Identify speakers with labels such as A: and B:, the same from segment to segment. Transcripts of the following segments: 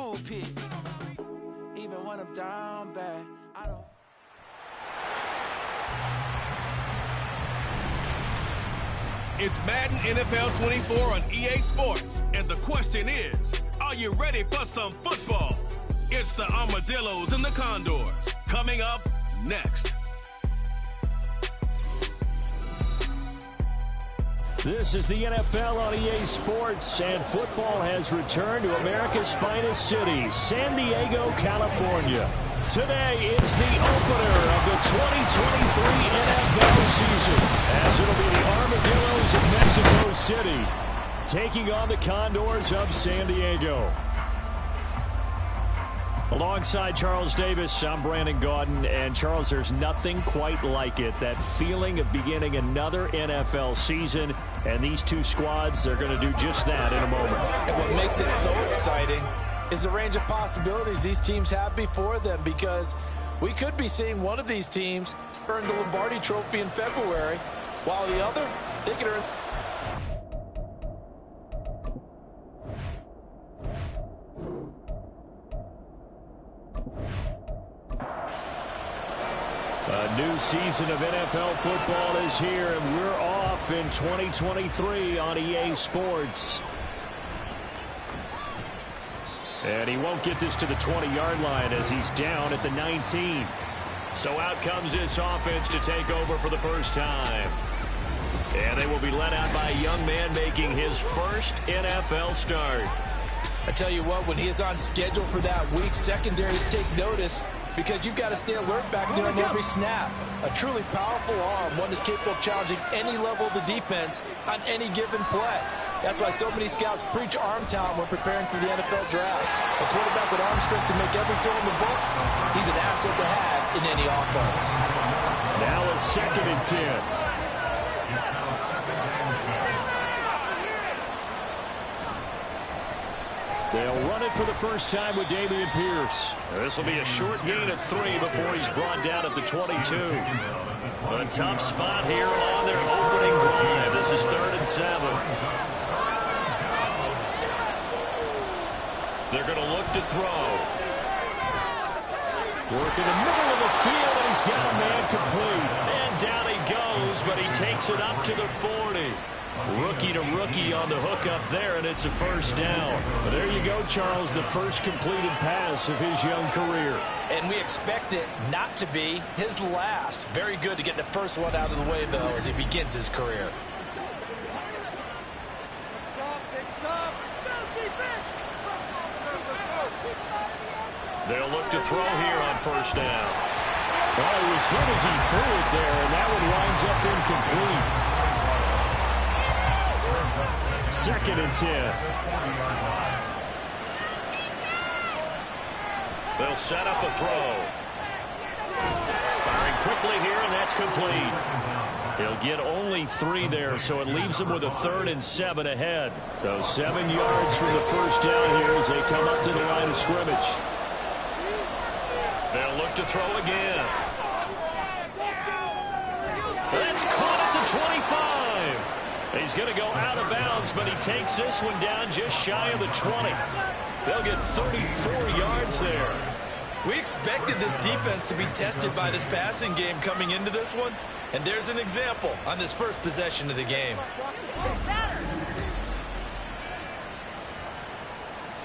A: pulpit. Even when I'm down bad, I don't.
B: It's Madden NFL 24 on EA Sports, and the question is, are you ready for some football? It's the Armadillos and the Condors, coming up next.
C: This is the NFL on EA Sports, and football has returned to America's finest city, San Diego, California. Today is the opener of the 2023 NFL season, as it'll be the Armadillos of Mexico City taking on the Condors of San Diego. Alongside Charles Davis, I'm Brandon Gaudin, and Charles, there's nothing quite like it. That feeling of beginning another NFL season, and these two squads are going to do just that in a moment.
D: And what makes it so exciting is the range of possibilities these teams have before them, because we could be seeing one of these teams earn the Lombardi Trophy in February, while the other, they could earn...
C: A new season of NFL football is here, and we're off in 2023 on EA Sports. And he won't get this to the 20-yard line as he's down at the 19. So out comes this offense to take over for the first time. And they will be led out by a young man making his first NFL start.
D: I tell you what, when he is on schedule for that week, secondaries take notice, because you've got to stay alert back there on every snap. A truly powerful arm, one that's capable of challenging any level of the defense on any given play. That's why so many scouts preach arm talent when preparing for the NFL draft. A quarterback with arm strength to make every throw in the book, he's an asset to have in any offense.
C: Now a 2nd and 10. They'll run it for the first time with Dameon Pierce. This will be a short gain of 3 before he's brought down at the 22. A tough spot here on their opening drive. This is 3rd and 7. They're going to look to throw. Work in the middle of the field, and he's got a man complete. And down he goes, but he takes it up to the 40. Rookie to rookie on the hook up there, and it's a first down. But there you go, Charles, the first completed pass of his young career.
D: And we expect it not to be his last. Very good to get the first one out of the way, though, as he begins his career.
C: They'll look to throw here on first down. Well, it was hit as he threw it there, and that one winds up incomplete. 2nd and 10. They'll set up a throw. Firing quickly here, and that's complete. He'll get only 3 there, so it leaves him with a 3rd and 7 ahead. So 7 yards from the first down here as they come up to the line of scrimmage. They'll look to throw again. That's caught at the 25. He's going to go out of bounds, but he takes this one down just shy of the 20. They'll get 34 yards there.
D: We expected this defense to be tested by this passing game coming into this one, and there's an example on this first possession of the game.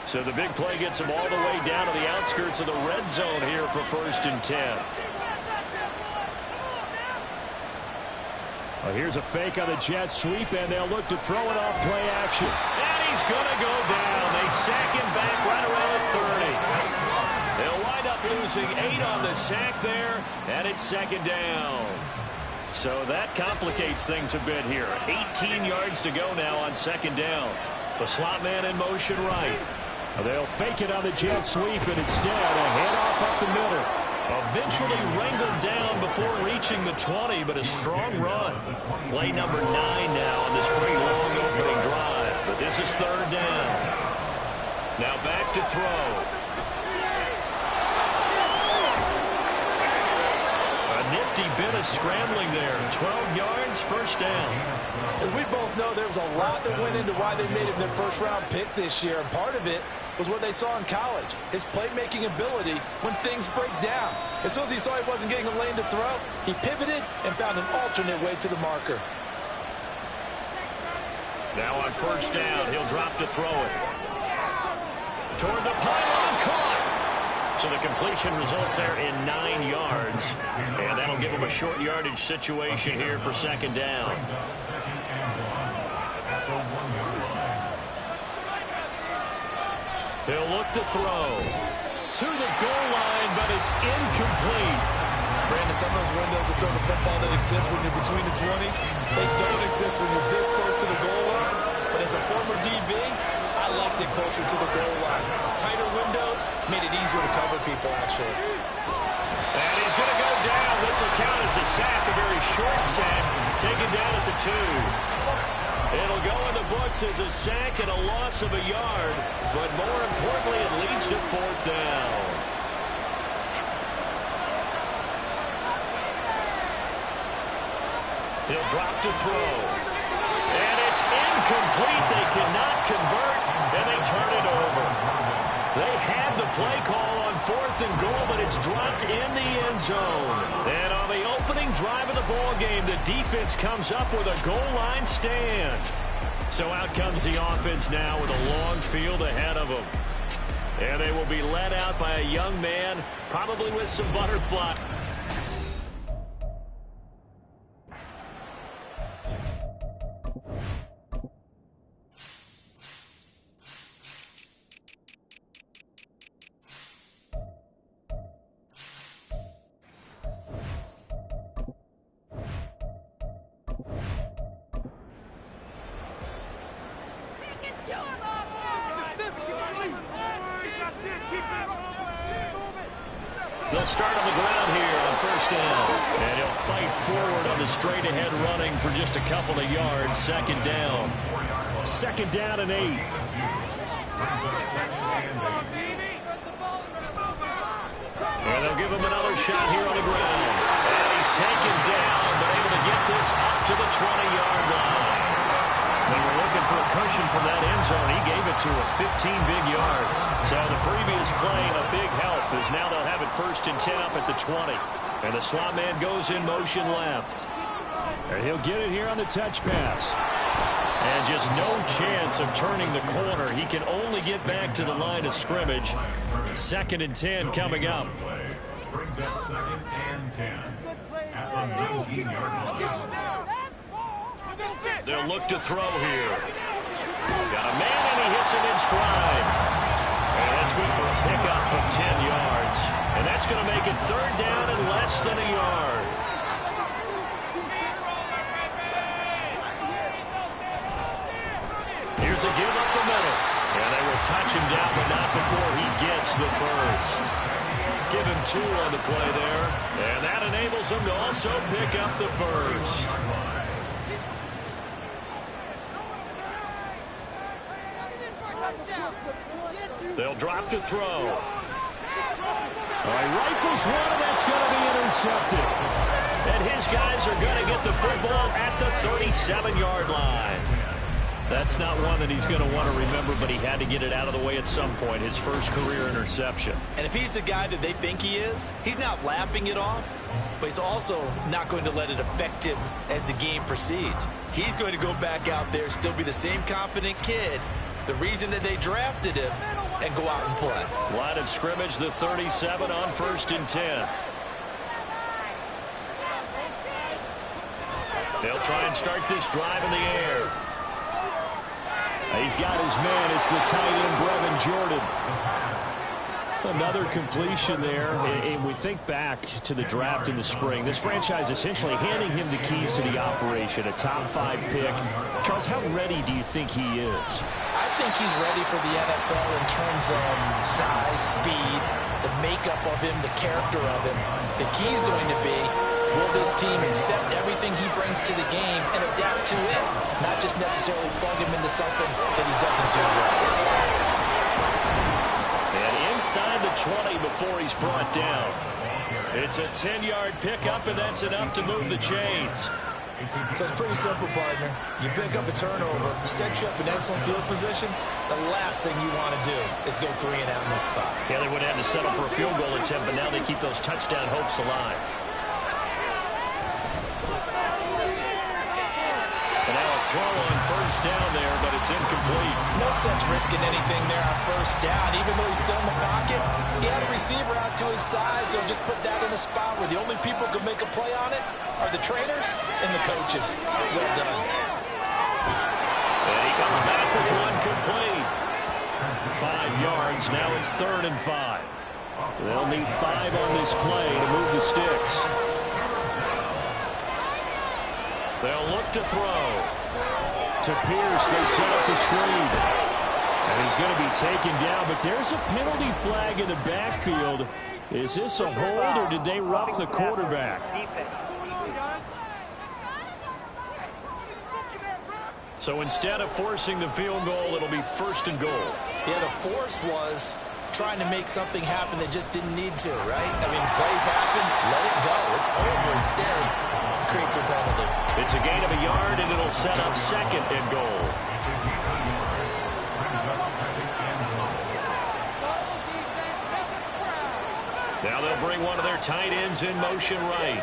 C: So the big play gets him all the way down to the outskirts of the red zone here for 1st and 10. Well, here's a fake on the jet sweep, and they'll look to throw it off play action. And he's going to go down. They sack him back right around the 30. They'll wind up losing 8 on the sack there, and it's 2nd down. So that complicates things a bit here. 18 yards to go now on 2nd down. The slot man in motion right. They'll fake it on the jet sweep, and instead a handoff up the middle. Eventually wrangled down before reaching the 20, but a strong run. Play number 9 now on this pretty long opening drive. But this is 3rd down. Now back to throw. A nifty bit of scrambling there. 12 yards, first down.
D: As we both know, there was a lot that went into why they made it their first-round pick this year. And part of it was what they saw in college, his playmaking ability when things break down. As soon as he saw he wasn't getting a lane to throw, he pivoted and found an alternate way to the marker.
C: Now on first down, he'll drop to throw it. Toward the pylon, caught. So the completion results there in 9 yards. And that'll give him a short yardage situation here for second down. He'll look to throw. To the goal line, but it's incomplete.
D: Brandon, some of those windows to throw the football that exist when you're between the 20s, they don't exist when you're this close to the goal line. But as a former DB, I liked it closer to the goal line. Tighter windows made it easier to cover people, actually.
C: And he's going to go down. This will count as a sack, a very short sack, taken down at the 2. It'll go in the books as a sack and a loss of a yard, but more importantly, it leads to 4th down. He'll drop to throw. And it's incomplete. They cannot convert, and they turn it over. They had the play call on 4th and goal, but it's dropped in the end zone. And on the opening drive of the ball game, the defense comes up with a goal line stand. So out comes the offense now with a long field ahead of them. And they will be led out by a young man, probably with some butterfly. They'll start on the ground here on first down. And he'll fight forward on the straight-ahead running for just a couple of yards. Second down. Second down and 8. And they'll give him another shot here on the ground. And he's taken down, but able to get this up to the 20-yard line. They were looking for a cushion from that end zone. He gave it to him, 15 big yards. So the previous play, a big help, as now they'll have it 1st and 10 up at the 20. And the slot man goes in motion left. And he'll get it here on the touch pass. And just no chance of turning the corner. He can only get back to the line of scrimmage. 2nd and 10 coming up.
E: Brings up 2nd and 10 at the 19-yard line.
C: They'll look to throw here. Got a man, and he hits him in stride. And that's good for a pickup of 10 yards. And that's going to make it 3rd down and less than a yard. Here's a give up the middle. And they will touch him down, but not before he gets the first. Give him 2 on the play there. And that enables him to also pick up the first. They'll drop to throw. All right, rifles one, and that's going to be intercepted. And his guys are going to get the football at the 37-yard line. That's not one that he's going to want to remember, but he had to get it out of the way at some point, his first career interception.
D: And if he's the guy that they think he is, he's not laughing it off, but he's also not going to let it affect him as the game proceeds. He's going to go back out there, still be the same confident kid, the reason that they drafted him, and go out and play.
C: Line of scrimmage, the 37 on 1st and 10. They'll try and start this drive in the air. He's got his man. It's the tight end, Brevin Jordan. Another completion there. And we think back to the draft in the spring. This franchise essentially handing him the keys to the operation, a top 5 pick. Charles, how ready do you think he is?
D: I think he's ready for the NFL in terms of size, speed, the makeup of him, the character of him. The key's going to be, will this team accept everything he brings to the game and adapt to it, not just necessarily plug him into something that he doesn't do well.
C: And inside the 20 before he's brought down. It's a 10-yard pickup, and that's enough to move the chains.
D: So it's pretty simple, partner. You pick up a turnover, set you up in excellent field position. The last thing you want to do is go 3 and out in this spot.
C: Yeah, they would have to settle for a field goal attempt, but now they keep those touchdown hopes alive. And now a throw on first down there, but it's incomplete.
D: No sense risking anything there on first down. Even though he's still in the pocket, he had a receiver out to his side, so just put that in a spot where the only people who can make a play on it are the trainers and the coaches. Well done.
C: And he comes back with one complete. 5 yards. Now it's 3rd and 5. They'll need 5 on this play to move the sticks. They'll look to throw. To Pierce, they set up the screen. And he's going to be taken down, but there's a penalty flag in the backfield. Is this a hold, or did they rough the quarterback? So instead of forcing the field goal, it'll be 1st and goal.
D: Yeah, the force was trying to make something happen that just didn't need to, right? I mean, plays happen, let it go. It's over. Instead, it creates a penalty.
C: It's a gain of a yard, and it'll set up 2nd and goal. Now they'll bring one of their tight ends in motion right.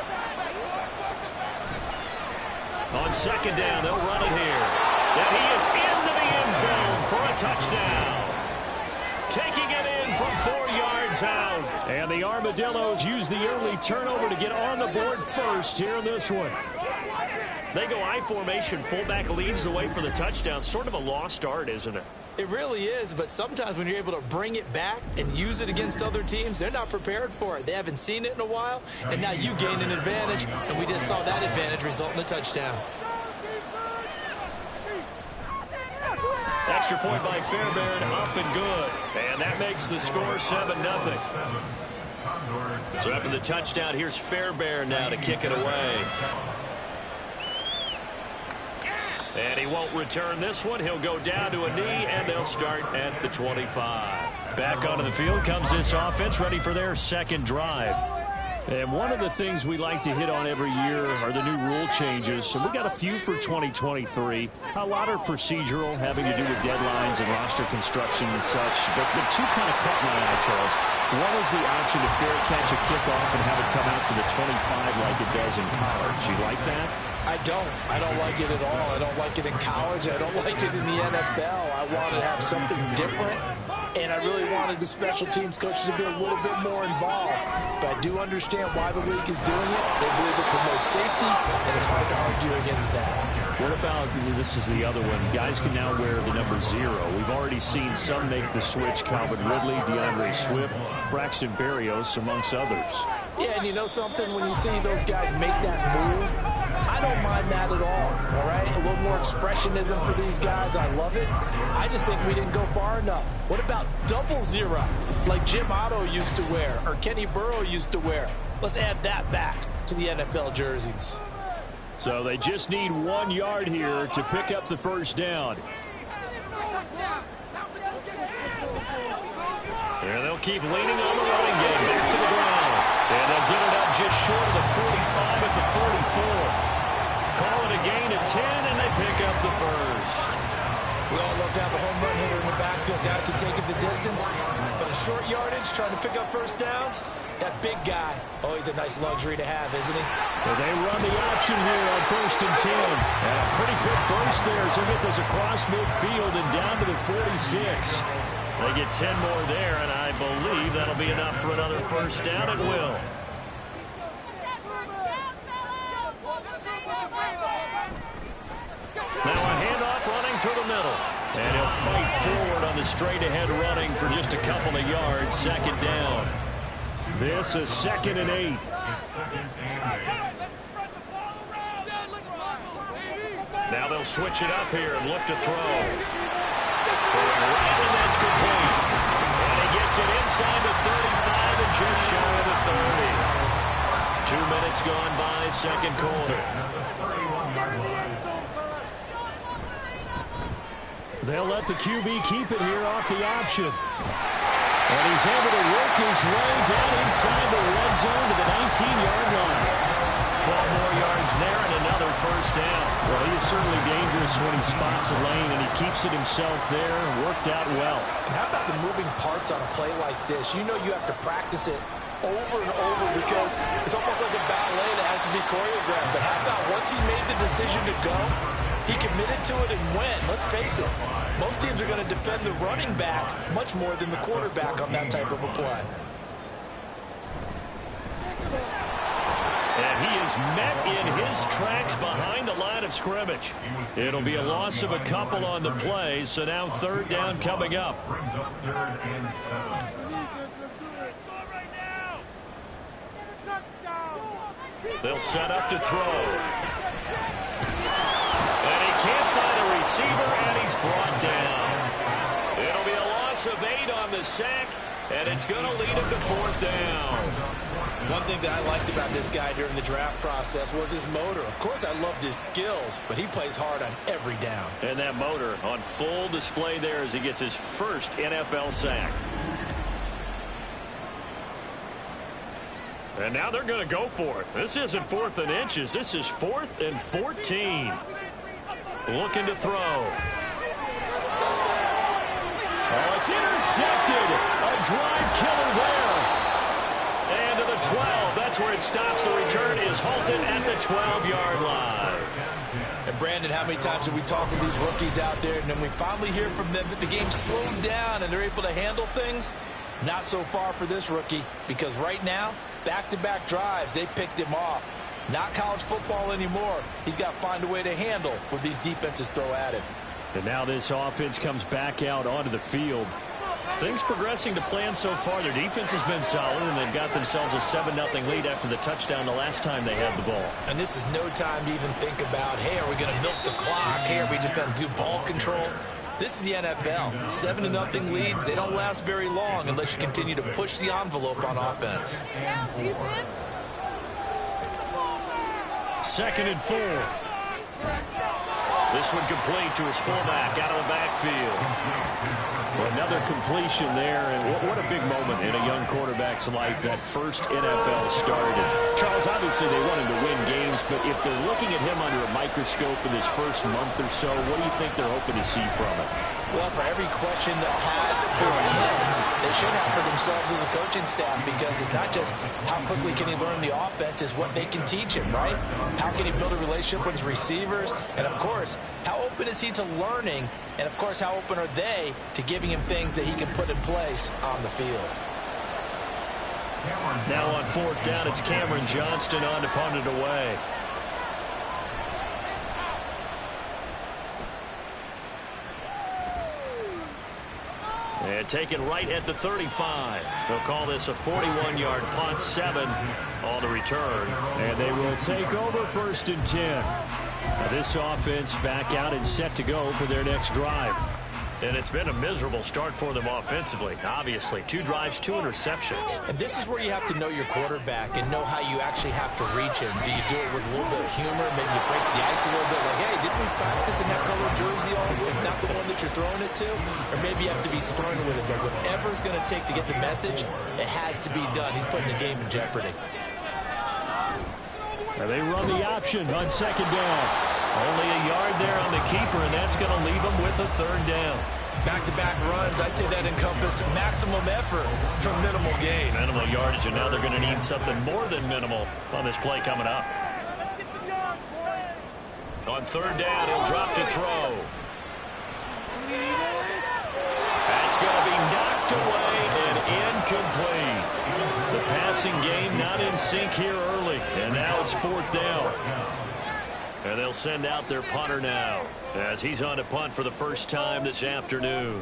C: On 2nd down, they'll run it here. And he is into the end zone for a touchdown. Taking it in from 4 yards out. And the Armadillos use the early turnover to get on the board first here in this one. They go I formation. Fullback leads the way for the touchdown. Sort of a lost art, isn't it?
D: It really is, but sometimes when you're able to bring it back and use it against other teams, they're not prepared for it. They haven't seen it in a while, and now you gain an advantage, and we just saw that advantage result in a touchdown.
C: Extra point by Fairbairn, up and good. And that makes the score 7-0. So after the touchdown, here's Fairbairn now to kick it away. And he won't return this one. He'll go down to a knee, and they'll start at the 25. Back onto the field comes this offense, ready for their 2nd drive. And one of the things we like to hit on every year are the new rule changes. And we got a few for 2023. A lot are procedural, having to do with deadlines and roster construction and such. But the 2 kind of caught my eye, Charles. One is the option to fair catch a kickoff and have it come out to the 25 like it does in college. You like that?
D: I don't. I don't like it at all. I don't like it in college. I don't like it in the NFL. I want to have something different, and I really wanted the special teams coaches to be a little bit more involved. But I do understand why the league is doing it. They believe it promotes safety, and it's hard to argue against that.
C: What about, this is the other one, guys can now wear the number 0. We've already seen some make the switch, Calvin Ridley, DeAndre Swift, Braxton Berrios, amongst others.
D: Yeah, and you know something? When you see those guys make that move, I don't mind that at all right? A little more expressionism for these guys. I love it. I just think we didn't go far enough. What about 00, like Jim Otto used to wear or Kenny Burrow used to wear? Let's add that back to the NFL jerseys.
C: So they just need 1 yard here to pick up the 1st down. And they'll keep leaning on the running game back to the ground. And they'll get it up just short of the 45 at the 44. Call it a gain of 10, and they pick up the 1st.
D: We all love to have a home run hitter in the backfield. Guy can take it the distance. But a short yardage, trying to pick up 1st downs, that big guy, always a nice luxury to have, isn't he?
C: Well, they run the option here on 1st and 10. And a pretty quick burst there as they get this across midfield and down to the 46. They get 10 more there, and I believe that'll be enough for another 1st down. It will. Now a handoff running through the middle. And he'll fight forward on the straight-ahead running for just a couple of yards. 2nd down. This is 2nd and 8. Now they'll switch it up here and look to throw. Throwing right, and that's complete. And he gets it inside the 35 and just shy of the 30. 2 minutes gone by, 2nd quarter. They'll let the QB keep it here off the option. And he's able to work his way down inside the red zone to the 19-yard line. 12 more yards there and another first down.
F: Well, he is certainly dangerous when he spots a lane, and he keeps it himself there. Worked out well.
D: And how about the moving parts on a play like this? You know you have to practice it over and over because it's almost like a ballet that has to be choreographed. But how about once he made the decision to go, he committed to it and went. Let's face it, most teams are going to defend the running back much more than the quarterback on that type of a play.
C: And he is met in his tracks behind the line of scrimmage. It'll be a loss of a couple on the play, so now third down coming up.
E: Brings up 3rd and 7.
C: They'll set up to throw. And he can't find a receiver, and he's brought down. It'll be a loss of 8 on the sack, and it's going to lead him to 4th down.
D: One thing that I liked about this guy during the draft process was his motor. Of course, I loved his skills, but he plays hard on every down.
C: And that motor on full display there as he gets his first NFL sack. And now they're going to go for it. This isn't 4th and inches. This is 4th and 14. Looking to throw.
F: Oh, it's intercepted. A drive killer there.
C: And to the 12. That's where it stops. The return is halted at the 12-yard line.
D: And Brandon, how many times have we talked with these rookies out there, and then we finally hear from them that the game slowed down and they're able to handle things? Not so far for this rookie, because right now, back-to-back drives, they picked him off. Not college football anymore. He's got to find a way to handle what these defenses throw at him.
F: And now this offense comes back out onto the field.
C: Things progressing to plan so far. Their defense has been solid, and they've got themselves a 7-0 lead after the touchdown the last time they had the ball.
D: And this is no time to even think about, hey, are we going to milk the clock? Hey, are we just going to do ball control? This is the NFL. 7-0 leads, they don't last very long unless you continue to push the envelope on offense.
C: 2nd and 4. This one complete to his fullback out of the backfield.
F: Well, another completion there, and what a big moment in a young quarterback's life, that first NFL started. Charles, obviously they want him to win games, but if they're looking at him under a microscope in his first month or so, what do you think they're hoping to see from him?
D: Well, for every question they'll have for him, they should have for themselves as a coaching staff, because it's not just how quickly can he learn the offense, it's what they can teach him, right? How can he build a relationship with his receivers? And, of course, how open is he to learning? And, of course, how open are they to giving him things that he can put in place on the field?
C: Now on 4th down, it's Cameron Johnston on to punt it away. And taken right at the 35. They'll call this a 41-yard punt, 7 on the return.
F: And they will take over 1st and 10. Now this offense back out and set to go for their next drive.
C: And it's been a miserable start for them offensively, obviously. 2 drives, 2 interceptions.
D: And this is where you have to know your quarterback and know how you actually have to reach him. Do you do it with a little bit of humor? Maybe you break the ice a little bit, like, hey, didn't we practice in that color jersey all week, not the one that you're throwing it to? Or maybe you have to be stern with it, but whatever it's going to take to get the message, it has to be done. He's putting the game in jeopardy.
F: Now they run the option on 2nd down.
C: Only a yard there on the keeper, and that's going to leave him with a 3rd down.
D: Back-to-back runs, I'd say that encompassed maximum effort for minimal gain.
C: Minimal yardage, and now they're going to need something more than minimal on this play coming up. On 3rd down, he'll drop to throw. That's going to be knocked away and incomplete. The passing game not in sync here early, and now it's 4th down. And they'll send out their punter now as he's on to punt for the first time this afternoon.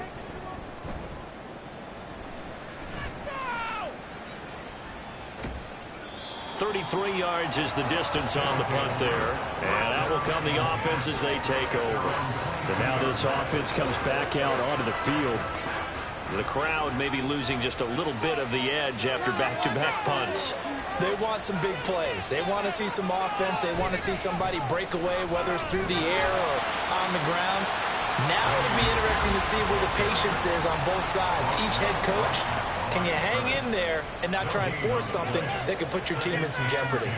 C: .33 yards is the distance on the punt there. And out will come the offense as they take over.
F: But now this offense comes back out onto the field.
C: The crowd may be losing just a little bit of the edge after back-to-back punts.
D: They want some big plays. They want to see some offense. They want to see somebody break away, whether it's through the air or on the ground. Now it'll be interesting to see where the patience is on both sides. Each head coach, can you hang in there and not try and force something that could put your team in some jeopardy?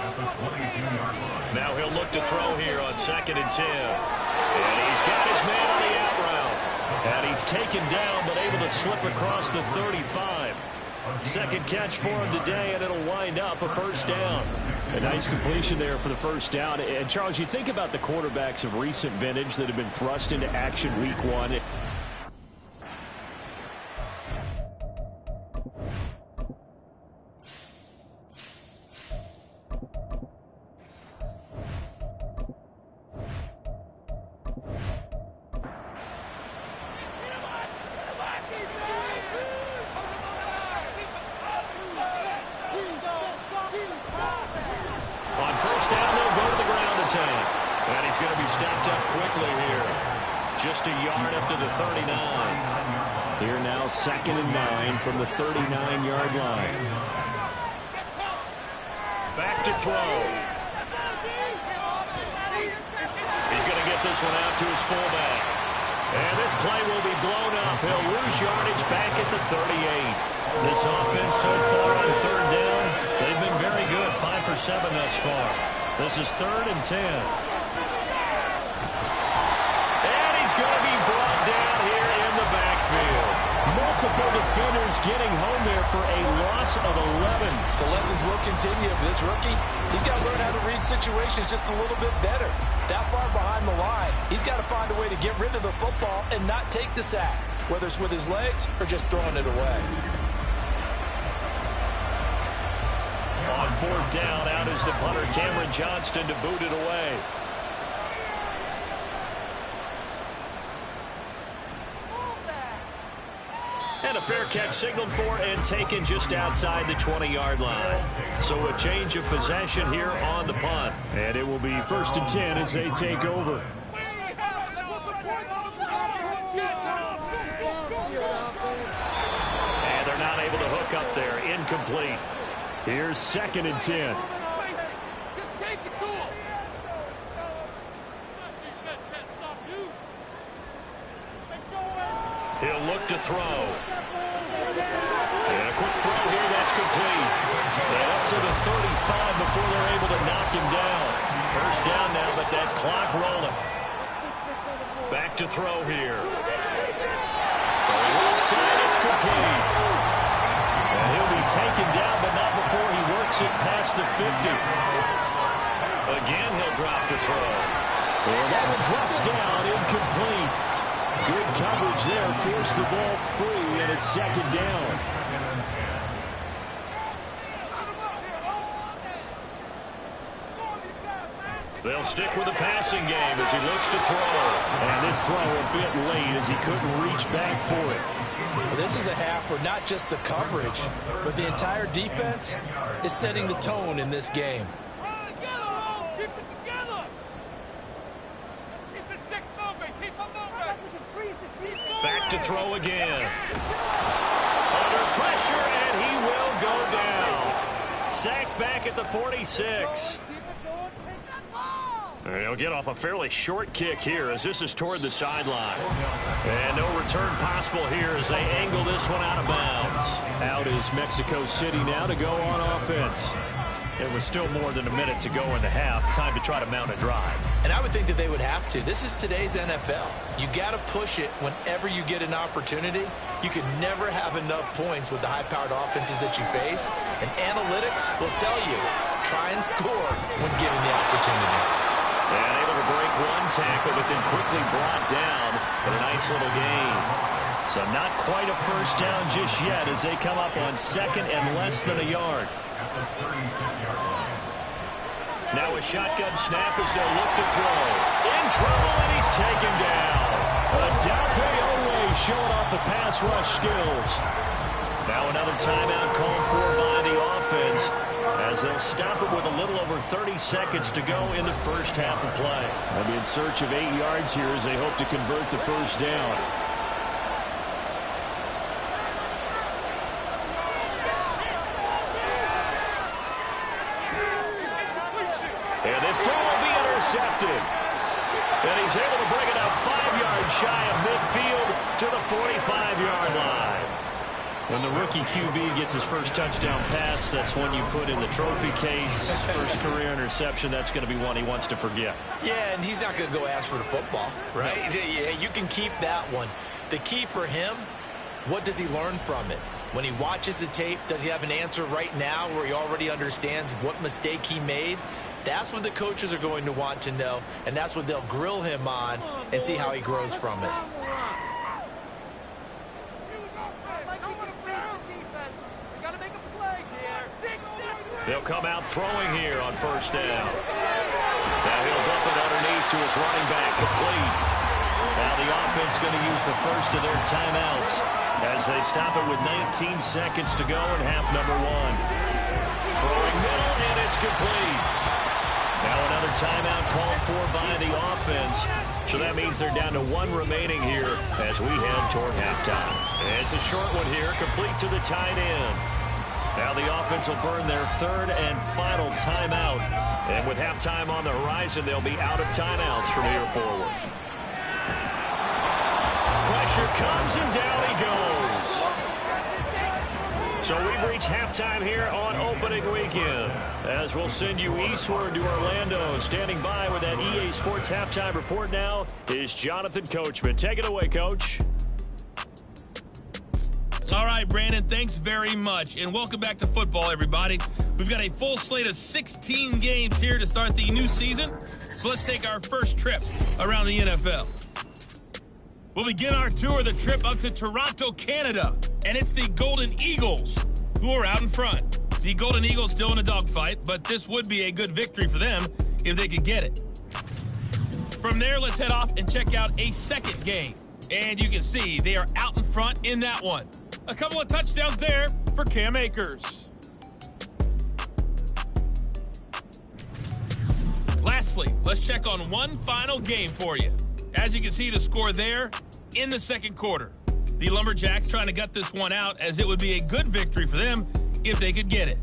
E: at the 22-yard line.
C: Now he'll look to throw here on 2nd and 10. And he's got his man on the out route. And he's taken down, but able to slip across the 35. Second catch for him today, and it'll wind up a first down.
F: A nice completion there for the first down. And, Charles, you think about the quarterbacks of recent vintage that have been thrust into action week 1.
C: Just a yard up to the 39.
F: Here now, 2nd and 9 from the 39-yard line.
C: Back to throw. He's going to get this one out to his fullback. And this play will be blown up. He'll lose yardage back at the 38. This offense so far on 3rd down, they've been very good. 5 for 7 thus far. This is 3rd and 10. Going to be brought down here in the backfield.
F: Multiple defenders getting home there for a loss of 11.
D: The lessons will continue. This rookie, he's got to learn how to read situations just a little bit better. That far behind the line, he's got to find a way to get rid of the football and not take the sack, whether it's with his legs or just throwing it away.
C: On 4th down, out is the punter, Cameron Johnston, to boot it away. And a fair catch signaled for and taken just outside the 20-yard line. So a change of possession here on the punt.
F: And it will be 1st and 10 as they take over.
C: And they're not able to hook up there. Incomplete.
F: Here's 2nd and 10.
C: He'll look to throw. And a quick throw here, that's complete. And up to the 35 before they're able to knock him down. First down now, but that clock rolling. Back to throw here. Throwing left side, it's complete. And he'll be taken down, but not before he works it past the 50. Again, he'll drop to throw.
F: And that one drops down, incomplete. Good coverage there, forced the ball free, and it's 2nd down.
C: They'll stick with the passing game as he looks to throw.
F: And this throw a bit late as he couldn't reach back for it.
D: Well, this is a half where not just the coverage, but the entire defense is setting the tone in this game.
C: Back to throw again. Under pressure, and he will go down. Sacked back at the 46. And he'll get off a fairly short kick here as this is toward the sideline. And no return possible here as they angle this one out of bounds.
F: Out is Mexico City now to go on offense.
C: It was still more than a minute to go in the half. Time to try to mount a drive.
D: And I would think that they would have to. This is today's NFL. You got to push it whenever you get an opportunity. You could never have enough points with the high-powered offenses that you face. And analytics will tell you, try and score when given the opportunity.
C: And able to break one tackle, but then quickly brought down in a nice little gain. So not quite a first down just yet as they come up on 2nd and less than a yard. Now a shotgun snap as they'll look to throw. In trouble, and he's taken down.
F: Adolphe Owe showing off the pass rush skills.
C: Now another timeout called for by the offense as they'll stop it with a little over 30 seconds to go in the first half of play.
F: They'll be in search of 8 yards here as they hope to convert the first down.
C: And this time will be intercepted. And he's able to bring it up 5 yards shy of midfield to the 45-yard line.
F: When the rookie QB gets his first touchdown pass, that's one you put in the trophy case. First career interception, that's going to be one he wants to forget.
D: Yeah, and he's not going to go ask for the football, right? Yeah, you can keep that one. The key for him, what does he learn from it? When he watches the tape, does he have an answer right now where he already understands what mistake he made? That's what the coaches are going to want to know, and that's what they'll grill him on and see how he grows from it.
C: They'll come out throwing here on first down. Now he'll dump it underneath to his running back, complete. Now the offense going to use the first of their timeouts as they stop it with 19 seconds to go in half number 1. Throwing middle, and it's complete. Now another timeout called for by the offense. So that means they're down to 1 remaining here as we head toward halftime. It's a short one here, complete to the tight end. Now the offense will burn their 3rd and final timeout. And with halftime on the horizon, they'll be out of timeouts from here forward. Pressure comes, and down he goes. So we've reached halftime here on opening weekend. As we'll send you eastward to Orlando. Standing by with that EA Sports halftime report now is Jonathan Coachman. Take it away, Coach.
B: All right, Brandon, thanks very much. And welcome back to football, everybody. We've got a full slate of 16 games here to start the new season. So let's take our first trip around the NFL. We'll begin our tour of the trip up to Toronto, Canada. And it's the Golden Eagles who are out in front. The Golden Eagles still in a dogfight, but this would be a good victory for them if they could get it. From there, let's head off and check out a second game. And you can see they are out in front in that one. A couple of touchdowns there for Cam Akers. Lastly, let's check on one final game for you. As you can see the score there in the second quarter. The Lumberjacks trying to gut this one out as it would be a good victory for them if they could get it.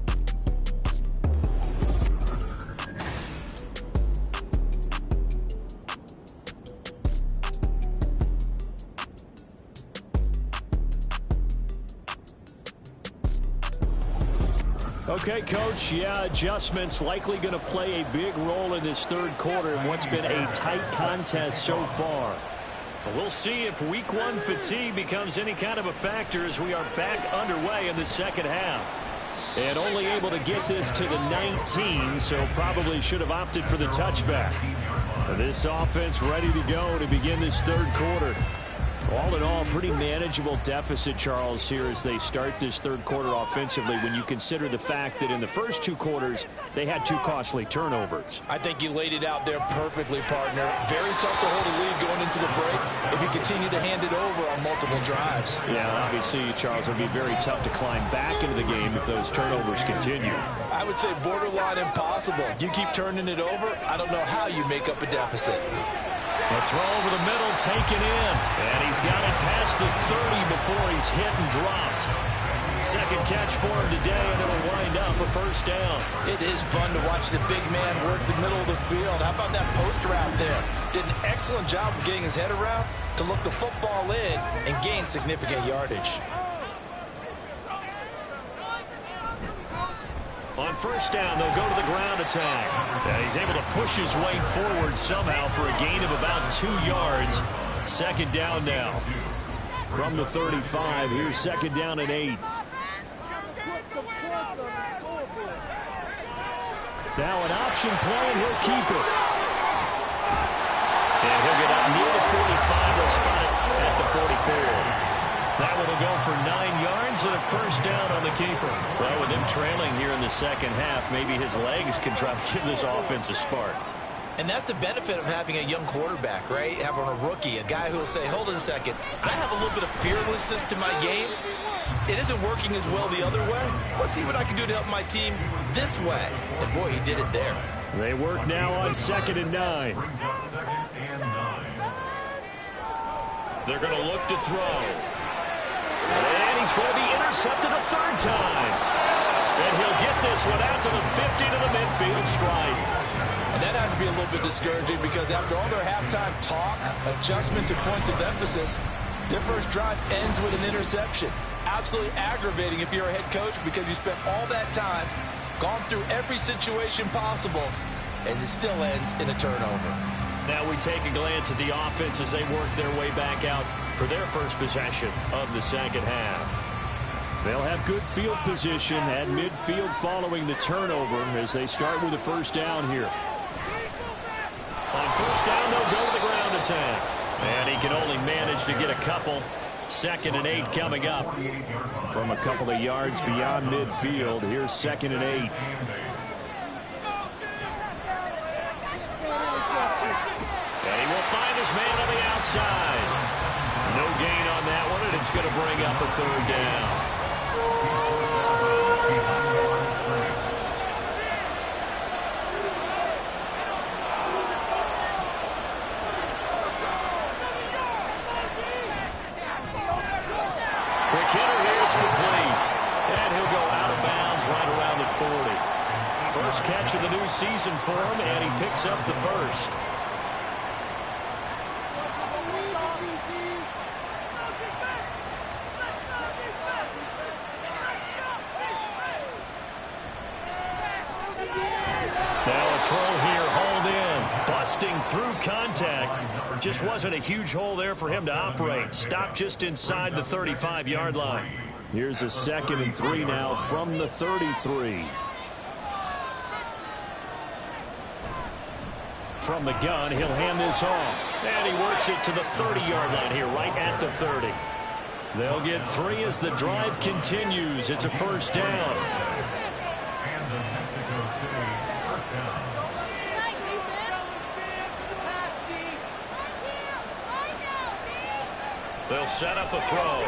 F: Okay, Coach, yeah, adjustments likely going to play a big role in this third quarter in what's been a tight contest so far.
C: But we'll see if week 1 fatigue becomes any kind of a factor as we are back underway in the second half.
F: And only able to get this to the 19, so probably should have opted for the touchback. This offense ready to go to begin this third quarter. All in all, pretty manageable deficit, Charles, here as they start this third quarter offensively when you consider the fact that in the first 2 quarters, they had 2 costly turnovers.
D: I think you laid it out there perfectly, partner. Very tough to hold a lead going into the break if you continue to hand it over on multiple drives.
F: Yeah, obviously, Charles, it would be very tough to climb back into the game if those turnovers continue.
D: I would say borderline impossible. You keep turning it over, I don't know how you make up a deficit.
C: A throw over the middle, taken in. And he's got it past the 30 before he's hit and dropped. Second catch for him today, and it'll wind up a first down.
D: It is fun to watch the big man work the middle of the field. How about that post route there? Did an excellent job of getting his head around to look the football in and gain significant yardage.
C: On first down, they'll go to the ground attack. And he's able to push his way forward somehow for a gain of about 2 yards. Second down now.
F: From the 35, here's second down and 8. Now an option play, and he'll keep it.
C: And he'll get up near the 45. They'll spot it at the 44. That one will go for 9 yards and a first down on the keeper.
F: Well, with him trailing here in the second half, maybe his legs can try to give this offense a spark.
D: And that's the benefit of having a young quarterback, right? Having a rookie, a guy who will say, hold on a second, I have a little bit of fearlessness to my game. It isn't working as well the other way. Let's see what I can do to help my team this way. And boy, he did it there.
F: They work now on 2nd and 9.
C: They're going to look to throw. And he's going to be intercepted a third time. And he'll get this one out to the 50 to the midfield stripe.
D: And that has to be a little bit discouraging because after all their halftime talk, adjustments and points of emphasis, their first drive ends with an interception. absolutely aggravating if you're a head coach because you spent all that time, gone through every situation possible, and it still ends in a turnover.
C: Now we take a glance at the offense as they work their way back out for their first possession of the second half. They'll have good field position at midfield following the turnover as they start with a first down here. On first down, they'll go to the ground attack. And he can only manage to get a couple. 2nd and 8 coming up from a couple of yards beyond midfield. Here's 2nd and 8. And he will find his man on the outside. No gain on that one, and it's going to bring up a 3rd down. Quick hitter here, it's complete. And he'll go out of bounds right around the 40. First catch of the new season for him, and he picks up the first. Now a throw here, hauled in, busting through contact. Just wasn't a huge hole there for him to operate. Stopped just inside the 35-yard line. Here's a 2nd and 3 now from the 33. From the gun, he'll hand this off. And he works it to the 30-yard line here, right at the 30. They'll get 3 as the drive continues. It's a first down. They'll set up a throw. Nowhere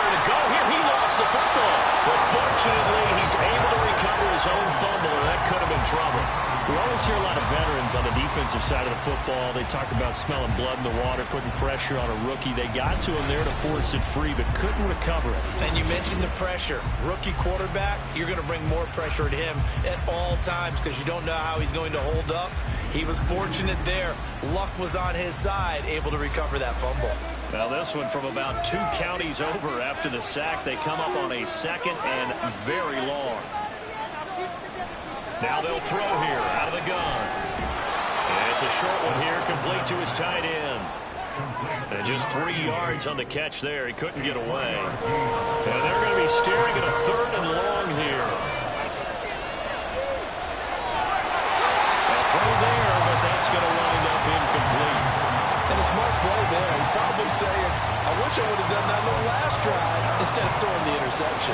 C: to go here. He lost the football. But fortunately, he's able to recover his own fumble, or that could have been trouble. We always hear a lot of veterans on the defensive side of the football. They talk about smelling blood in the water, putting pressure on a rookie. They got to him there to force it free, but couldn't recover it.
D: And you mentioned the pressure. Rookie quarterback, you're going to bring more pressure at him at all times because you don't know how he's going to hold up. He was fortunate there. Luck was on his side, able to recover that fumble.
C: Now this one from about 2 counties over after the sack. They come up on a 2nd and very long. Now they'll throw here out of the gun. And it's a short one here, complete to his tight end. And just 3 yards on the catch there. He couldn't get away. And they're going to be staring at a 3rd and long here. A throw there, but that's going to wind up incomplete.
D: And a smart play there. He's probably saying, I wish I would have done that on the last drive instead of throwing the interception.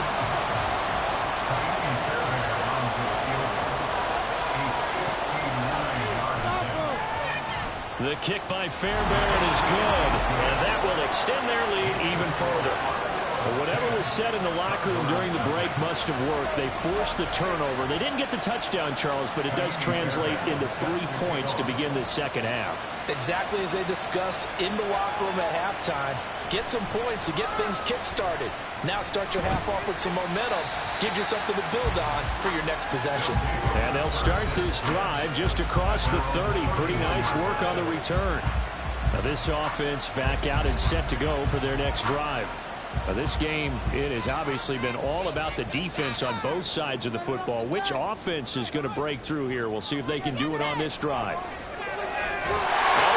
C: The kick by Fairbairn is good, and that will extend their lead even further. But whatever was said in the locker room during the break must have worked. They forced the turnover. They didn't get the touchdown, Charles, but it does translate into 3 points to begin this second half.
D: Exactly as they discussed in the locker room at halftime. Get some points to get things kick-started. Now start your half off with some momentum. Gives you something to build on for your next possession.
C: And they'll start this drive just across the 30. Pretty nice work on the return. Now this offense back out and set to go for their next drive. Now this game, it has obviously been all about the defense on both sides of the football. Which offense is going to break through here? We'll see if they can do it on this drive. Oh,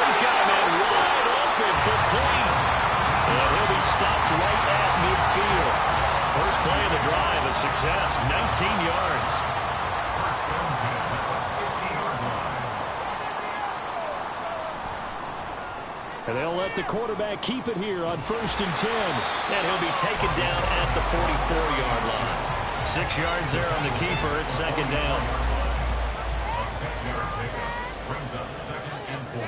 C: he's got a man wide open, complete. And he'll be stopped right at midfield. First play of the drive, a success, 19 yards. And they'll let the quarterback keep it here on 1st and 10. And he'll be taken down at the 44-yard line. 6 yards there on the keeper. It's 2nd down.
E: A 6-yard pickup brings up 2nd and 4.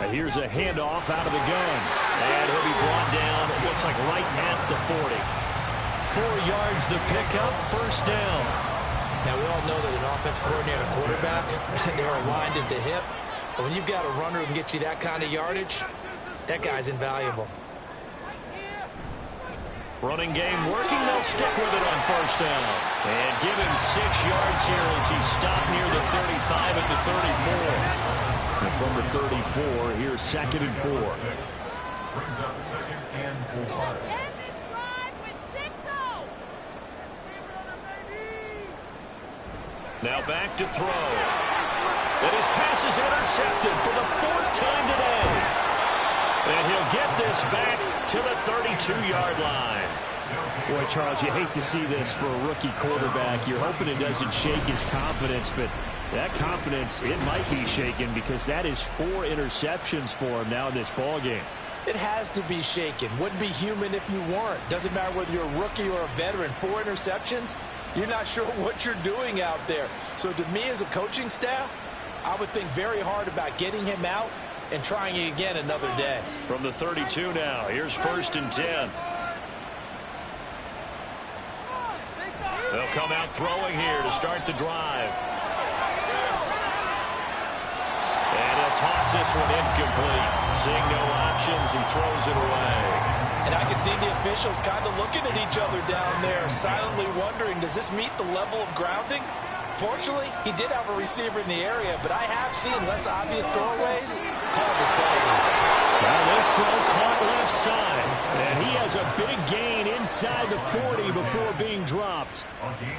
C: And here's a handoff out of the gun. And he'll be brought down, it looks like right at the 40. 4 yards the pickup, 1st down.
D: Now, we all know that an offense coordinator and a quarterback, they're aligned at the hip. But when you've got a runner who can get you that kind of yardage, that guy's invaluable.
C: Running game working. They'll stick with it on 1st down. And give him 6 yards here as he's stopped near the 35 at the 34.
F: And from the 34, here's 2nd and 4.
E: Brings up 2nd and 4.
C: Now back to throw. And his pass is intercepted for the 4th time today. And he'll get this back to the 32-yard line.
F: Boy, Charles, you hate to see this for a rookie quarterback. You're hoping it doesn't shake his confidence, but that confidence, it might be shaken because that is 4 interceptions for him now in this ballgame.
D: It has to be shaken. Wouldn't be human if you weren't. Doesn't matter whether you're a rookie or a veteran. 4 interceptions, you're not sure what you're doing out there. So to me as a coaching staff, I would think very hard about getting him out and trying it again another day.
C: From the 32 now, here's 1st and 10. They'll come out throwing here to start the drive. And he'll toss this one incomplete. Seeing no options, he throws it away.
D: And I can see the officials kind of looking at each other down there, silently wondering, does this meet the level of grounding? Fortunately, he did have a receiver in the area, but I have seen less obvious throwaways. Call this penalties.
F: Now this throw caught left side, and he has a big gain inside the 40 before being dropped.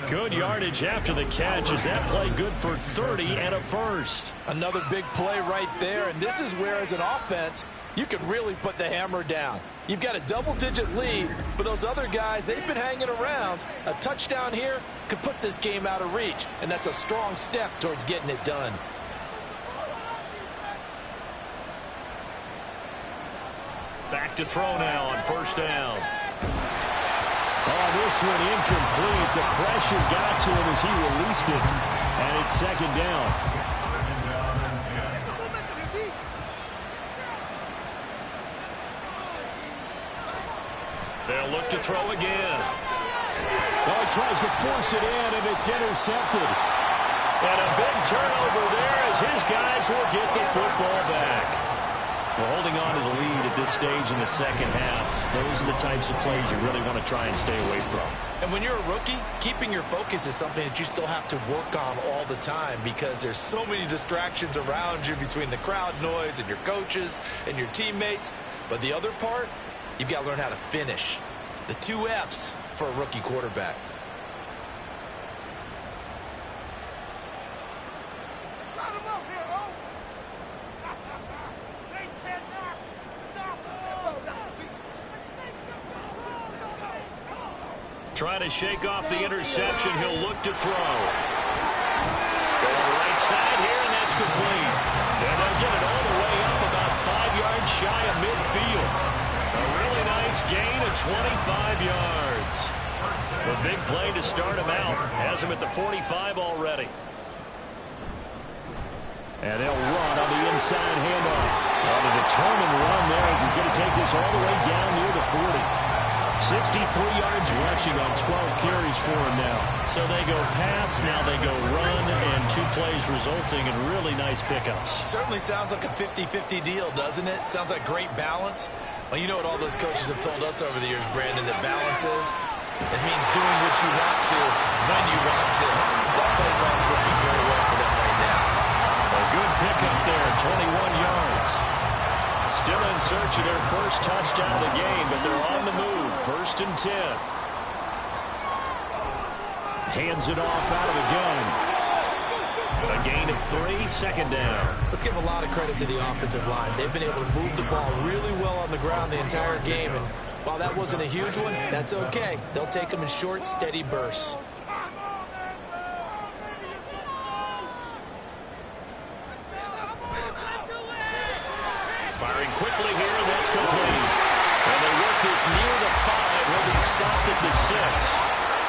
C: Good yardage after the catch as that play good for 30 and a first.
D: Another big play right there, and this is where, as an offense, you can really put the hammer down. You've got a double-digit lead, but those other guys, they've been hanging around. A touchdown here could put this game out of reach, and that's a strong step towards getting it done.
C: Back to throw now on 1st down.
F: Oh, this one incomplete. The pressure got to him as he released it, and it's 2nd down.
C: They'll look to throw again.
F: Oh, he tries to force it in, and it's intercepted.
C: And a big turnover there as his guys will get the football back.
F: Well, holding on to the lead at this stage in the 2nd half, those are the types of plays you really want to try and stay away from.
D: And when you're a rookie, keeping your focus is something that you still have to work on all the time because there's so many distractions around you between the crowd noise and your coaches and your teammates. But the other part, you've got to learn how to finish. It's the 2 F's for a rookie quarterback.
C: Trying to shake off the interception. He'll look to throw. Going right side here, and that's complete. And they'll get it all the way up about 5 yards shy of midfield. A really nice gain of 25 yards. The big play to start him out. Has him at the 45 already.
F: And they'll run on the inside handoff. On a determined run there as he's going to take this all the way down near the 40. 63 yards rushing on 12 carries for him now.
C: So they go pass, now they go run, and 2 plays resulting in really nice pickups.
D: Certainly sounds like a 50-50 deal, doesn't it? Sounds like great balance. Well, you know what all those coaches have told us over the years, Brandon, that balance is? It means doing what you want to, when you want to. That play call is working very well for them right now.
C: A good pickup there, 21 yards. Still in search of their first touchdown of the game, but they're on the move. 1st and 10.
F: Hands it off out of the gun.
C: A gain of 3, 2nd down.
D: Let's give a lot of credit to the offensive line. They've been able to move the ball really well on the ground the entire game, and while that wasn't a huge one, that's okay. They'll take them in short, steady bursts.
C: Firing quickly here, and that's complete. And they work this near the 5. He'll be stopped at the 6.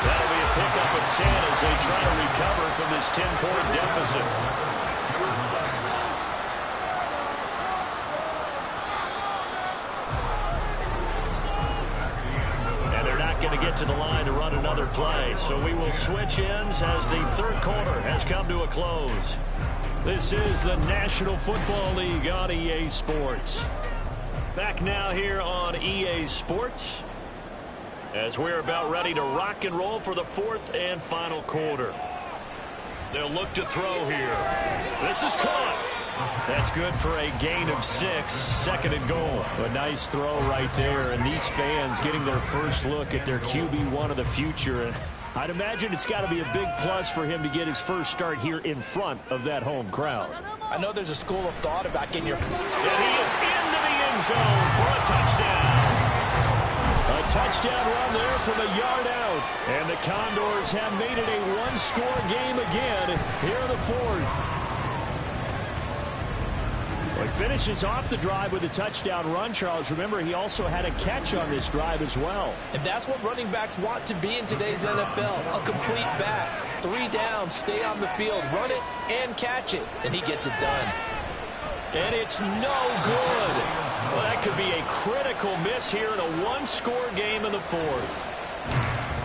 C: That'll be a pickup of 10 as they try to recover from this 10-point deficit. And they're not going to get to the line to run another play, so we will switch ends as the 3rd quarter has come to a close. This is the National Football League on EA Sports. Back now here on EA Sports as we're about ready to rock and roll for the 4th and final quarter. They'll look to throw here. This is caught. That's good for a gain of 6, second and goal.
F: A nice throw right there, and these fans getting their first look at their QB1 of the future. And I'd imagine it's got to be a big plus for him to get his first start here in front of that home crowd.
D: I know there's a school of thought about getting your...
C: And he is into the end zone for a touchdown.
F: A touchdown run there from a yard out. And the Condors have made it a one-score game again here in the fourth. Well, he finishes off the drive with a touchdown run, Charles. Remember, he also had a catch on this drive as well.
D: And that's what running backs want to be in today's NFL. A complete back. 3 down, stay on the field, run it, and catch it. And he gets it done.
C: And it's no good. Well, that could be a critical miss here in a one-score game in the fourth.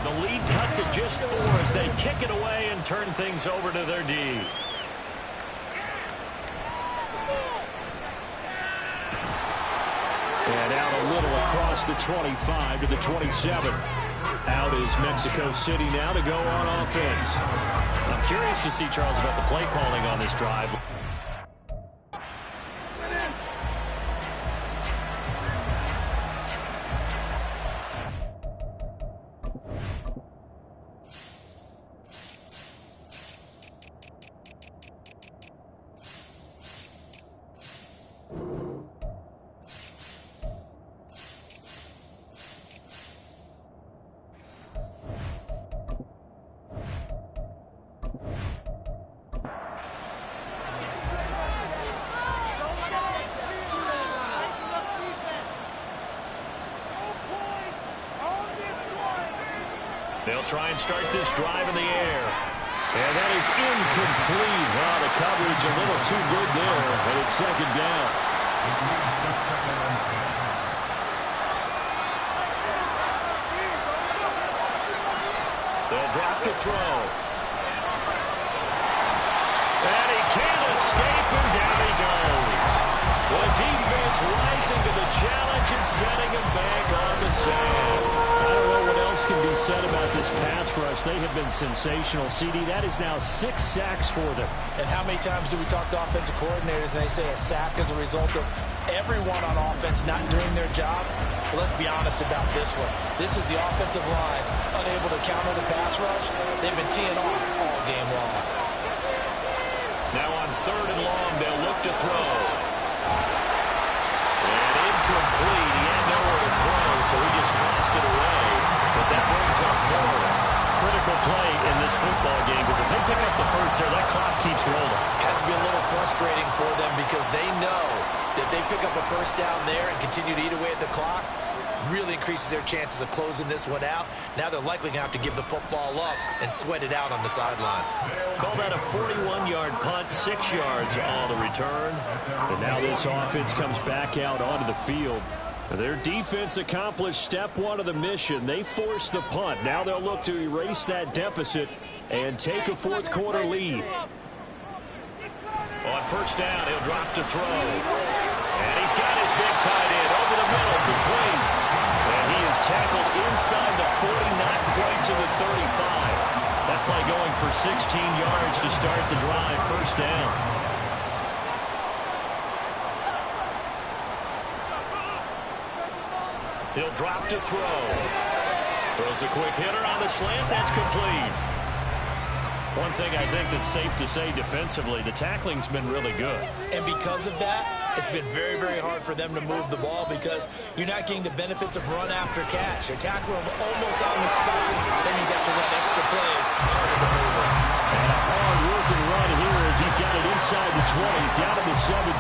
C: The lead cut to just 4 as they kick it away and turn things over to their D.
F: And out a little across the 25 to the 27. Out is Mexico City now to go on offense.
C: I'm curious to see, Charles, about the play calling on this drive. They'll try and start this drive in the air.
F: And that is incomplete. Wow, the coverage a little too good there, and it's second down.
C: They'll drop to throw. And he can't escape, and down he goes. The defense rising to the challenge and setting him back on the sand.
F: I don't know what else can be said about this pass rush. They have been sensational. CD, that is now 6 sacks for them.
D: And how many times do we talk to offensive coordinators and they say a sack is a result of everyone on offense not doing their job? But let's be honest about this one. This is the offensive line unable to counter the pass rush. They've been teeing off all game long.
C: Now on 3rd and long, they'll look to throw. And incomplete. He had nowhere to throw, so he just tossed it away. But that brings up 4th.
F: Critical play in this football game, because if they pick up the first there, that clock keeps rolling.
D: Has to be a little frustrating for them because they know that they pick up a first down there and continue to eat away at the clock, really increases their chances of closing this one out. Now they're likely going to have to give the football up and sweat it out on the sideline.
C: Call that a 41-yard punt, 6 yards on the return.
F: And now this offense comes back out onto the field. Their defense accomplished step 1 of the mission. They forced the punt. Now they'll look to erase that deficit and take a 4th quarter lead.
C: On 1st down, he'll drop to throw. And he's got his big tight end over the middle, complete. And he is tackled inside the 40, not quite to the 35. That play going for 16 yards to start the drive, 1st down. He'll drop to throw. Throws a quick hitter on the slant. That's complete.
F: One thing I think that's safe to say defensively, the tackling's been really good.
D: And because of that, it's been very, very hard for them to move the ball because you're not getting the benefits of run after catch. You're tackling him almost on the spot. Then he's have to run extra plays. Harder to move him.
F: And a hard-working run here as he's got it inside the 20, down to the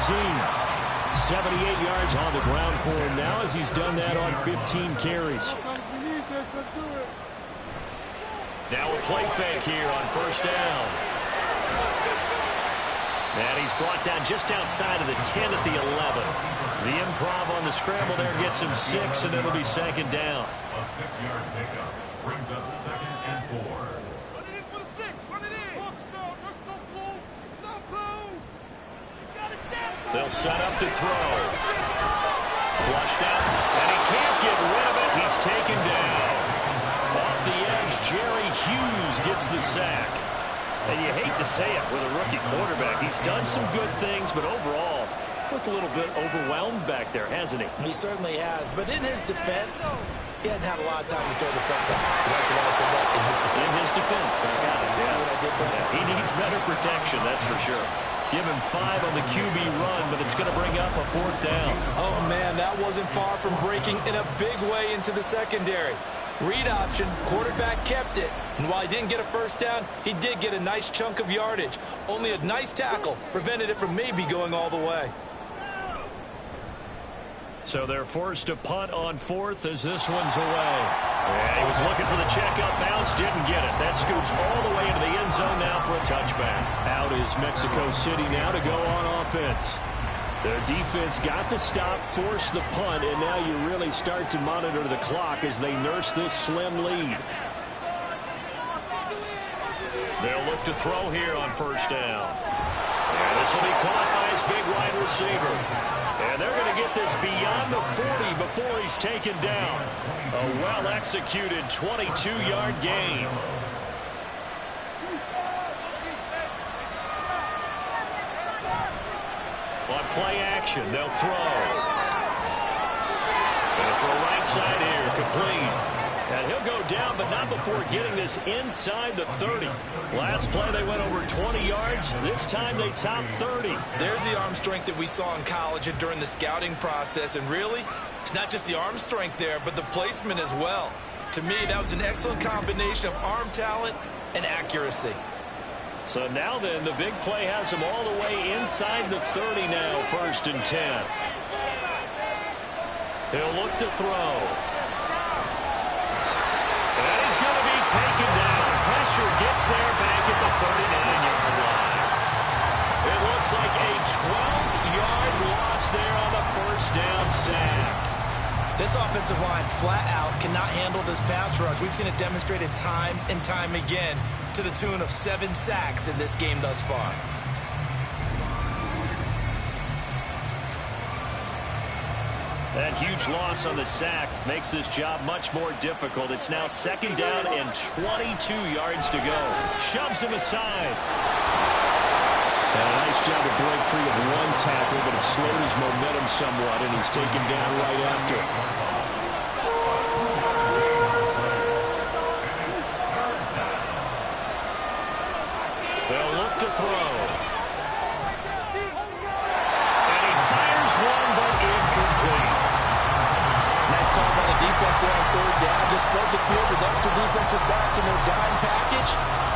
F: 17. 78 yards on the ground for him now as he's done that on 15 carries.
C: Now a play fake here on 1st down. And he's brought down just outside of the 10 at the 11. The improv on the scramble there gets him 6, and it'll be 2nd down.
E: A 6-yard pickup brings up 2nd and 4.
A: Run it in for the 6. Run it in. So close. He's got his step.
C: They'll set up to throw. Flushed out, and he can't get rid of it. He's taken down. Off the edge, Jerry Hughes gets the sack. And you hate to say it with a rookie quarterback. He's done some good things, but overall, looked a little bit overwhelmed back there, hasn't he?
D: He certainly has. But in his defense, he hadn't had a lot of time to throw the football. You like the way I said that? In his defense.
C: In his defense. I got it.
D: See what I did there?
C: Yeah, he needs better protection, that's for sure. Give him 5 on the QB run, but it's going to bring up a 4th down.
D: Oh, man, that wasn't far from breaking in a big way into the secondary. Read option, quarterback kept it. And while he didn't get a first down, he did get a nice chunk of yardage. Only a nice tackle prevented it from maybe going all the way.
C: So they're forced to punt on 4th as this one's away. Yeah, he was looking for the check-up bounce, didn't get it. That scoots all the way into the end zone now for a touchback.
F: Out is Mexico City now to go on offense. Their defense got the stop, forced the punt, and now you really start to monitor the clock as they nurse this slim lead.
C: They'll look to throw here on 1st down. And this will be caught by his big wide receiver. And they're going to get this beyond the 40 before he's taken down. A well-executed 22-yard gain. On play action, they'll throw. And for a right side here, complete. And he'll go down, but not before getting this inside the 30. Last play, they went over 20 yards. This time, they topped 30.
D: There's the arm strength that we saw in college and during the scouting process. And really, it's not just the arm strength there, but the placement as well. To me, that was an excellent combination of arm talent and accuracy.
C: So now then, the big play has him all the way inside the 30 now, 1st and 10. He'll look to throw. And he's going to be taken down. Pressure gets there back at the 39-yard line. It looks like a 12th-yard loss there on the 1st down sack.
D: This offensive line flat out cannot handle this pass rush. We've seen it demonstrated time and time again to the tune of 7 sacks in this game thus far.
C: That huge loss on the sack makes this job much more difficult. It's now 2nd down and 22 yards to go. Shoves him aside.
F: And a nice job to break free of one tackle, but it slowed his momentum somewhat, and he's taken down right after.
C: They'll look to throw. And he fires one, but incomplete.
D: Nice call by the defense there on 3rd down. Just flood the field with extra defensive backs in their dime package.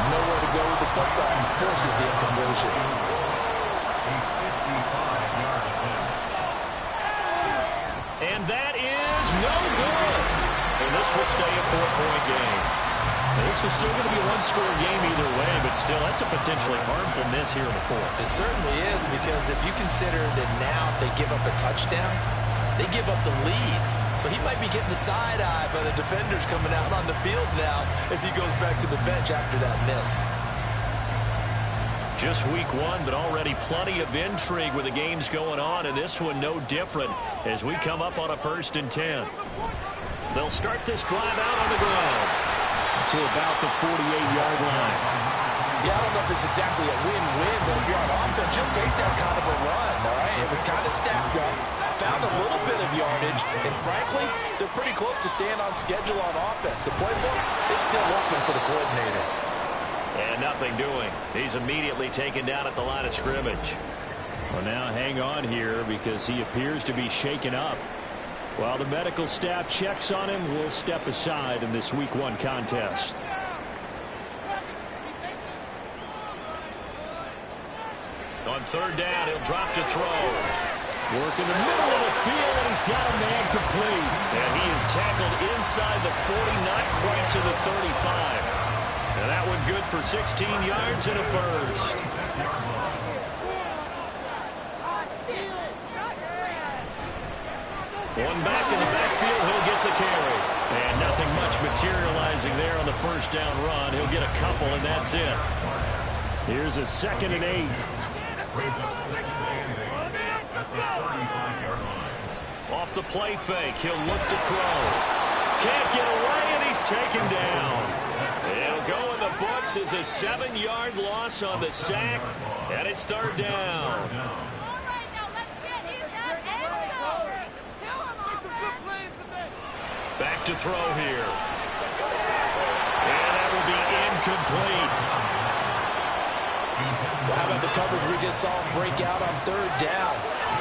D: Nowhere to go with the football and forces the incompletion.
C: And that is no good. And this will stay a 4-point game. Now, this was still going to be a 1-score game either way, but still, that's a potentially harmful miss here in the 4th.
D: It certainly is, because if you consider that now if they give up a touchdown, they give up the lead. So he might be getting the side eye, but a defender's coming out on the field now as he goes back to the bench after that miss.
C: Just week 1, but already plenty of intrigue with the games going on, and this one no different as we come up on a 1st and 10. They'll start this drive out on the ground
F: To about the 48-yard line.
D: Yeah, I don't know if it's exactly a win-win, but if you're on offense, you'll take that kind of a run, all right? It was kind of stacked up, found a little bit of yardage, and frankly, they're pretty close to staying on schedule on offense. The playbook is still open for the coordinator.
C: And nothing doing. He's immediately taken down at the line of scrimmage.
F: Well, now hang on here because he appears to be shaken up. While the medical staff checks on him, we'll step aside in this Week 1 contest.
C: On 3rd down, he'll drop to throw.
F: Work in the middle of the field, and he's got a man complete.
C: And he is tackled inside the 40, not quite to the 35. And that one good for 16 yards and a 1st. One back in the backfield, he'll get the carry. And nothing much materializing there on the 1st down run. He'll get a couple, and that's it.
F: Here's a 2nd and 8.
C: Off the play fake, he'll look to throw. Can't get away, and he's taken down. It'll go in the books as a 7-yard loss on the sack, and it's third down. Back to throw here. And that will be incomplete.
D: How about the coverage we just saw him break out on third down?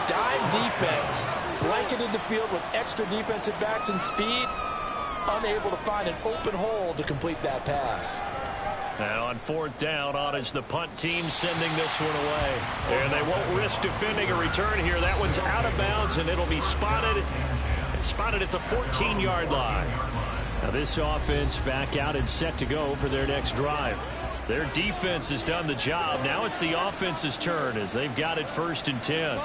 D: Dime defense, blanketed the field with extra defensive backs and speed, unable to find an open hole to complete that pass.
C: Now on fourth down, on is the punt team sending this one away. And they won't risk defending a return here. That one's out of bounds, and it'll be spotted at the 14-yard line.
F: Now this offense back out and set to go for their next drive.
C: Their defense has done the job. Now it's the offense's turn as they've got it 1st and 10.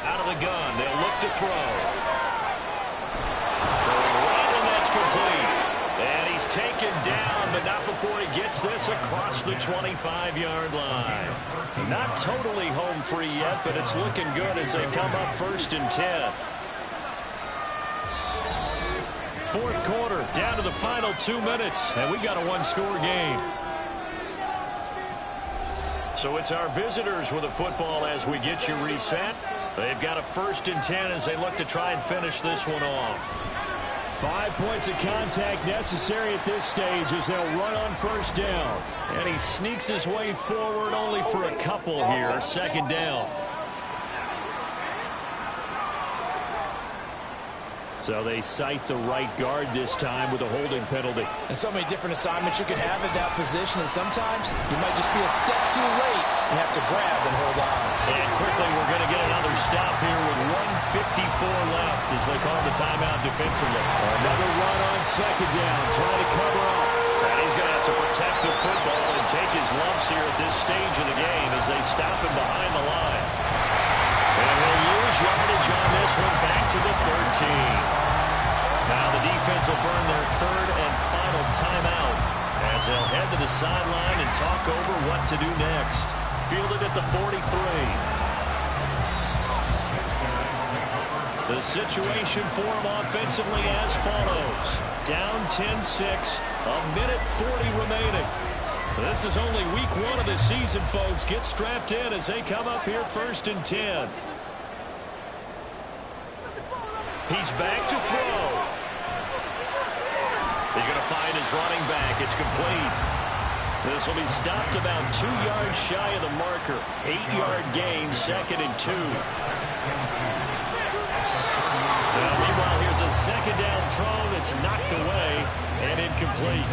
C: Out of the gun, they'll look to throw. Throwing right, and that's complete. And he's taken down, but not before he gets this across the 25-yard line. Not totally home free yet, but it's looking good as they come up 1st and 10. Fourth quarter, down to the final 2 minutes, and we got a one-score game. So it's our visitors with the football as we get you reset. They've got a 1st and 10 as they look to try and finish this one off.
F: 5 points of contact necessary at this stage as they'll run on 1st down.
C: And he sneaks his way forward only for a couple here. 2nd down.
F: So they cite the right guard this time with a holding penalty.
D: And so many different assignments you can have at that position, and sometimes you might just be a step too late and have to grab and hold on.
C: And quickly we're going to get another stop here with 1:54 left as they call the timeout defensively.
F: Another run on 2nd down, trying to cover up.
C: And he's going to have to protect the football and take his lumps here at this stage of the game as they stop him behind the line. And they'll use yardage on this one back to the 13. Now the defense will burn their 3rd and final timeout as they'll head to the sideline and talk over what to do next. Fielded at the 43. The situation for them offensively as follows. Down 10-6, a minute 40 remaining. This is only week 1 of the season, folks. Get strapped in as they come up here 1st and 10. He's back to throw. He's going to find his running back. It's complete. This will be stopped about 2 yards shy of the marker. 8-yard gain, 2nd and 2. Well, meanwhile, here's a 2nd down throw that's knocked away and incomplete.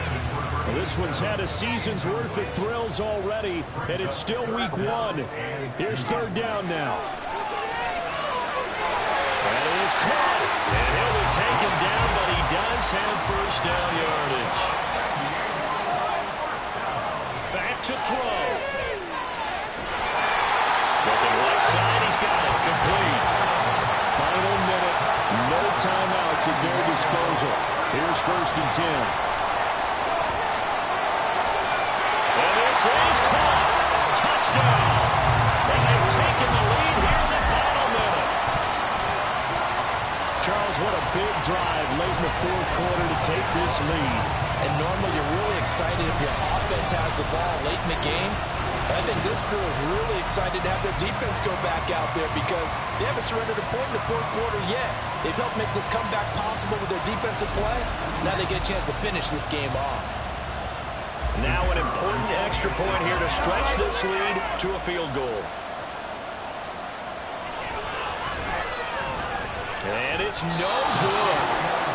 F: Well, this one's had a season's worth of thrills already, and it's still week 1. Here's 3rd down now.
C: And it is caught. And he'll be taken down, but he does have 1st down yardage. Back to throw. Looking left side, he's got it. Complete.
F: Final minute. No timeouts at their disposal. Here's 1st and 10.
C: And this is caught. Touchdown. And they've taken the lead here in the final minute.
F: Charles, what a big drive late in the 4th quarter to take this lead.
D: And normally you're really excited if your offense has the ball late in the game. I think this crew is really excited to have their defense go back out there because they haven't surrendered a point in the 4th quarter yet. They've helped make this comeback possible with their defensive play. Now they get a chance to finish this game off.
C: Now an important extra point here to stretch this lead to a field goal. And it's no good.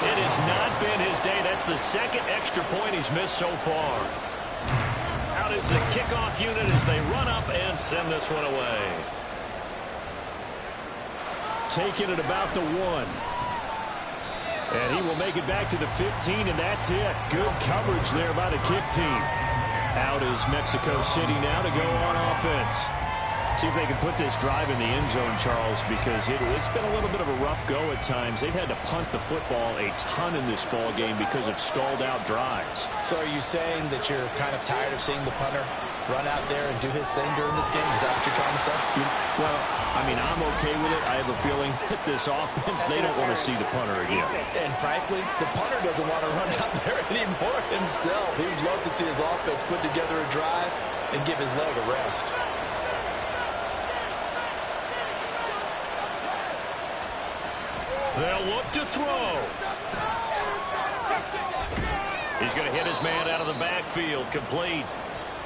C: It has not been his day. That's the 2nd extra point he's missed so far. Out is the kickoff unit as they run up and send this one away.
F: Taking it about the 1. And he will make it back to the 15, and that's it. Good coverage there by the kick team. Out is Mexico City now to go on offense. See if they can put this drive in the end zone, Charles, because it's been a little bit of a rough go at times. They've had to punt the football a ton in this ball game because of stalled-out drives.
D: So are you saying that you're kind of tired of seeing the punter run out there and do his thing during this game? Is that what you're trying to say?
F: Well, I mean, I'm okay with it. I have a feeling that this offense, they don't want to see the punter again.
D: And frankly, the punter doesn't want to run out there anymore himself. He'd love to see his offense put together a drive and give his leg a rest.
F: They'll look to throw. He's going to hit his man out of the backfield, complete.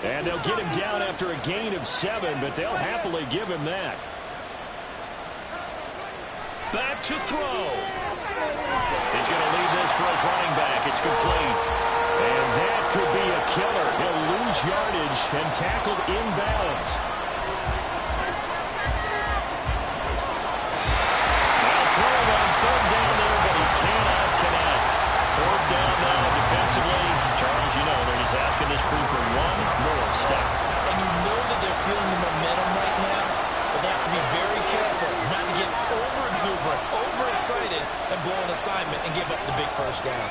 F: And they'll get him down after a gain of 7, but they'll happily give him that. Back to throw. He's going to leave this for his running back. It's complete. And that could be a killer. He'll lose yardage and tackled inbounds. Now throwing on 3rd down there, but he cannot connect. 4th down now defensively. Charles, you know, they're just asking this crew for one more stop.
D: And you know that they're feeling the momentum right now, but they have to be very careful not to get over-exuberant, overexcited, and blow an assignment and give up the big first down.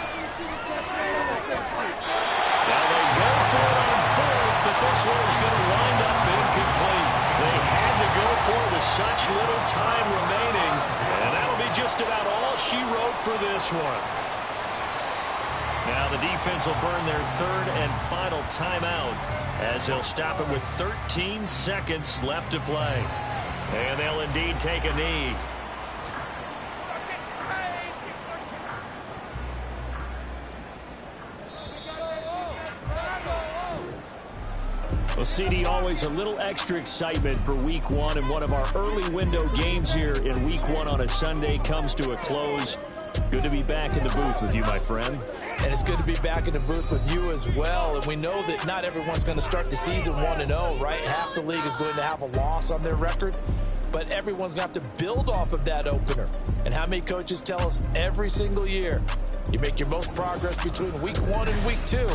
F: Now they go for it on 4th, but this one is going to wind up incomplete. They had to go for it with such little time remaining, and that'll be just about all she wrote for this one. Now the defense will burn their 3rd and final timeout as they'll stop it with 13 seconds left to play. And they'll indeed take a knee. Well, CD, always a little extra excitement for Week 1, and one of our early window games here in Week 1 on a Sunday comes to a close. Good to be back in the booth with you, my friend.
D: And it's good to be back in the booth with you as well. And we know that not everyone's going to start the season 1-0, right? Half the league is going to have a loss on their record. But everyone's got to build off of that opener. And how many coaches tell us every single year, you make your most progress between Week 1 and Week 2.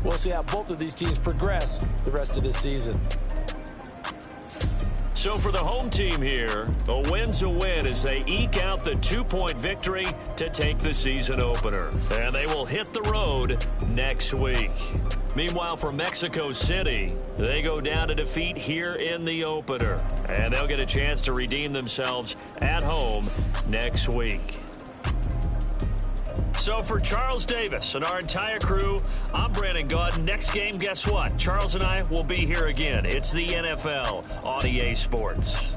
D: We'll see how both of these teams progress the rest of this season.
F: So for the home team here, a win's a win as they eke out the 2-point victory to take the season opener. And they will hit the road next week. Meanwhile, for Mexico City, they go down to defeat here in the opener. And they'll get a chance to redeem themselves at home next week. So for Charles Davis and our entire crew, I'm Brandon Gaudin. Next game, guess what? Charles and I will be here again. It's the NFL on EA Sports.